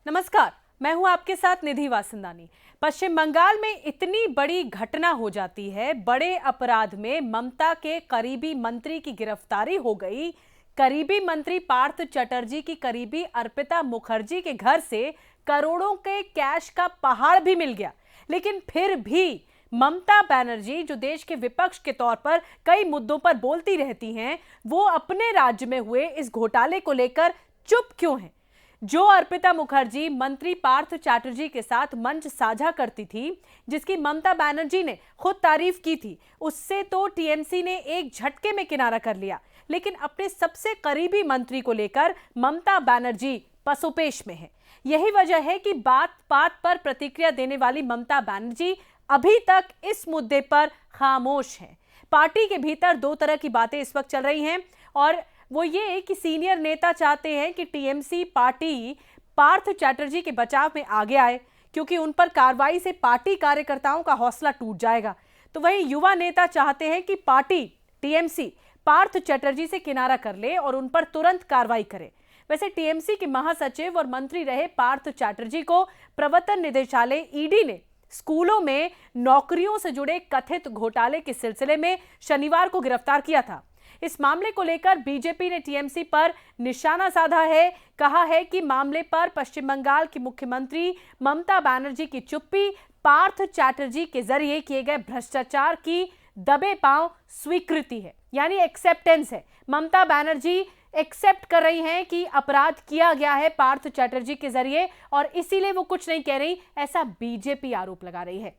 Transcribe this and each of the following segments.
नमस्कार, मैं हूं आपके साथ निधि वासंदानी। पश्चिम बंगाल में इतनी बड़ी घटना हो जाती है, बड़े अपराध में ममता के करीबी मंत्री की गिरफ्तारी हो गई। करीबी मंत्री पार्थ चटर्जी की करीबी अर्पिता मुखर्जी के घर से करोड़ों के कैश का पहाड़ भी मिल गया, लेकिन फिर भी ममता बनर्जी, जो देश के विपक्ष के तौर पर कई मुद्दों पर बोलती रहती हैं, वो अपने राज्य में हुए इस घोटाले को लेकर चुप क्यों हैं? जो अर्पिता मुखर्जी मंत्री पार्थ चैटर्जी के साथ मंच साझा करती थी, जिसकी ममता बनर्जी ने खुद तारीफ की थी, उससे तो टीएमसी ने एक झटके में किनारा कर लिया। लेकिन अपने सबसे करीबी मंत्री को लेकर ममता बनर्जी पसोपेश में है। यही वजह है कि बात बात पर प्रतिक्रिया देने वाली ममता बनर्जी अभी तक इस मुद्दे पर खामोश हैं। पार्टी के भीतर दो तरह की बातें इस वक्त चल रही हैं, और वो ये कि सीनियर नेता चाहते हैं कि टीएमसी पार्टी पार्थ चैटर्जी के बचाव में आगे आए, क्योंकि उन पर कार्रवाई से पार्टी कार्यकर्ताओं का हौसला टूट जाएगा। तो वहीं युवा नेता चाहते हैं कि पार्टी टीएमसी पार्थ चैटर्जी से किनारा कर ले और उन पर तुरंत कार्रवाई करे। वैसे टीएमसी के महासचिव और मंत्री रहे पार्थ चैटर्जी को प्रवर्तन निदेशालय ईडी ने स्कूलों में नौकरियों से जुड़े कथित घोटाले के सिलसिले में शनिवार को गिरफ्तार किया था। इस मामले को लेकर बीजेपी ने टीएमसी पर निशाना साधा है। कहा है कि मामले पर पश्चिम बंगाल की मुख्यमंत्री ममता बनर्जी की चुप्पी पार्थ चैटर्जी के जरिए किए गए भ्रष्टाचार की दबे पांव स्वीकृति है, यानी एक्सेप्टेंस है। ममता बनर्जी एक्सेप्ट कर रही हैं कि अपराध किया गया है पार्थ चैटर्जी के जरिए, और इसीलिए वो कुछ नहीं कह रही, ऐसा बीजेपी आरोप लगा रही है।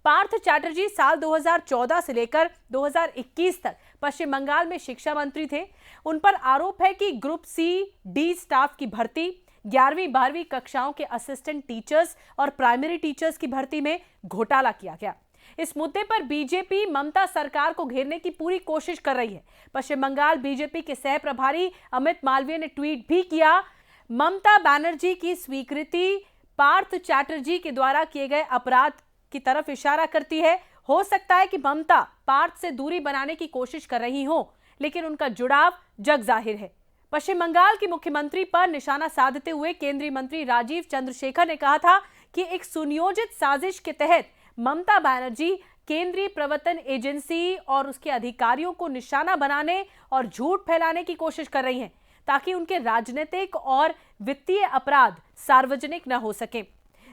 पार्थ चैटर्जी साल 2014 से लेकर 2021 तक पश्चिम बंगाल में शिक्षा मंत्री थे। उन पर आरोप है कि ग्रुप सी डी स्टाफ की भर्ती, 11वीं-12वीं कक्षाओं के असिस्टेंट टीचर्स और प्राइमरी टीचर्स की भर्ती में घोटाला किया गया। इस मुद्दे पर बीजेपी ममता सरकार को घेरने की पूरी कोशिश कर रही है। पश्चिम बंगाल बीजेपी के सह प्रभारी अमित मालवीय ने ट्वीट भी किया, ममता बनर्जी की स्वीकृति पार्थ चैटर्जी के द्वारा किए गए अपराध की तरफ इशारा करती है। हो सकता है कि ममता पार्थ से दूरी बनाने की कोशिश कर रही हो, लेकिन उनका जुड़ाव जग जाहिर है। पश्चिम बंगाल की मुख्यमंत्री पर निशाना साधते हुए केंद्रीय मंत्री राजीव चंद्रशेखर ने कहा था कि एक सुनियोजित साजिश के तहत ममता बनर्जी केंद्रीय प्रवर्तन एजेंसी और उसके अधिकारियों को निशाना बनाने और झूठ फैलाने की कोशिश कर रही हैं, ताकि उनके राजनीतिक और वित्तीय अपराध सार्वजनिक न हो सके।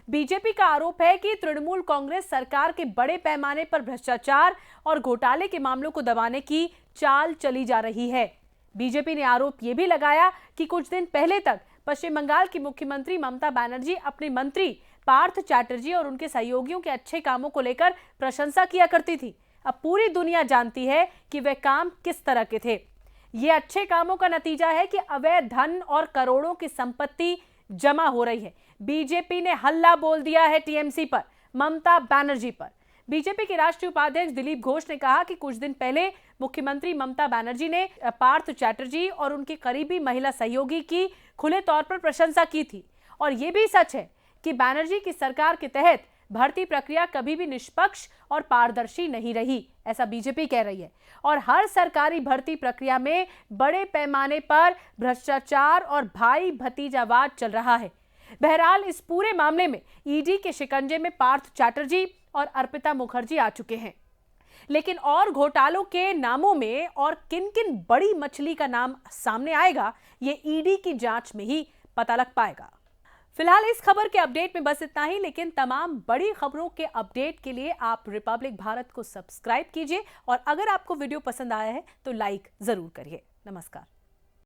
बीजेपी का आरोप है कि तृणमूल कांग्रेस सरकार के बड़े पैमाने पर भ्रष्टाचार और घोटाले के मामलों को दबाने की चाल चली जा रही है। बीजेपी ने आरोप यह भी लगाया कि कुछ दिन पहले तक पश्चिम बंगाल की मुख्यमंत्री ममता बनर्जी अपने मंत्री पार्थ चैटर्जी और उनके सहयोगियों के अच्छे कामों को लेकर प्रशंसा किया करती थी। अब पूरी दुनिया जानती है कि वे काम किस तरह के थे। ये अच्छे कामों का नतीजा है कि अवैध धन और करोड़ों की संपत्ति जमा हो रही है। बीजेपी ने हल्ला बोल दिया है टीएमसी पर, ममता बनर्जी पर। बीजेपी के राष्ट्रीय उपाध्यक्ष दिलीप घोष ने कहा कि कुछ दिन पहले मुख्यमंत्री ममता बनर्जी ने पार्थ चैटर्जी और उनकी करीबी महिला सहयोगी की खुले तौर पर प्रशंसा की थी। और यह भी सच है कि बनर्जी की सरकार के तहत भर्ती प्रक्रिया कभी भी निष्पक्ष और पारदर्शी नहीं रही, ऐसा बीजेपी कह रही है। और हर सरकारी भर्ती प्रक्रिया में बड़े पैमाने पर भ्रष्टाचार और भाई भतीजावाद चल रहा है। बहरहाल इस पूरे मामले में ईडी के शिकंजे में पार्थ चैटर्जी और अर्पिता मुखर्जी आ चुके हैं, लेकिन और घोटालों के नामों में और किन किन बड़ी मछली का नाम सामने आएगा, ये ईडी की जांच में ही पता लग पाएगा। फिलहाल इस खबर के अपडेट में बस इतना ही, लेकिन तमाम बड़ी खबरों के अपडेट के लिए आप रिपब्लिक भारत को सब्सक्राइब कीजिए, और अगर आपको वीडियो पसंद आया है तो लाइक जरूर करिए। नमस्कार।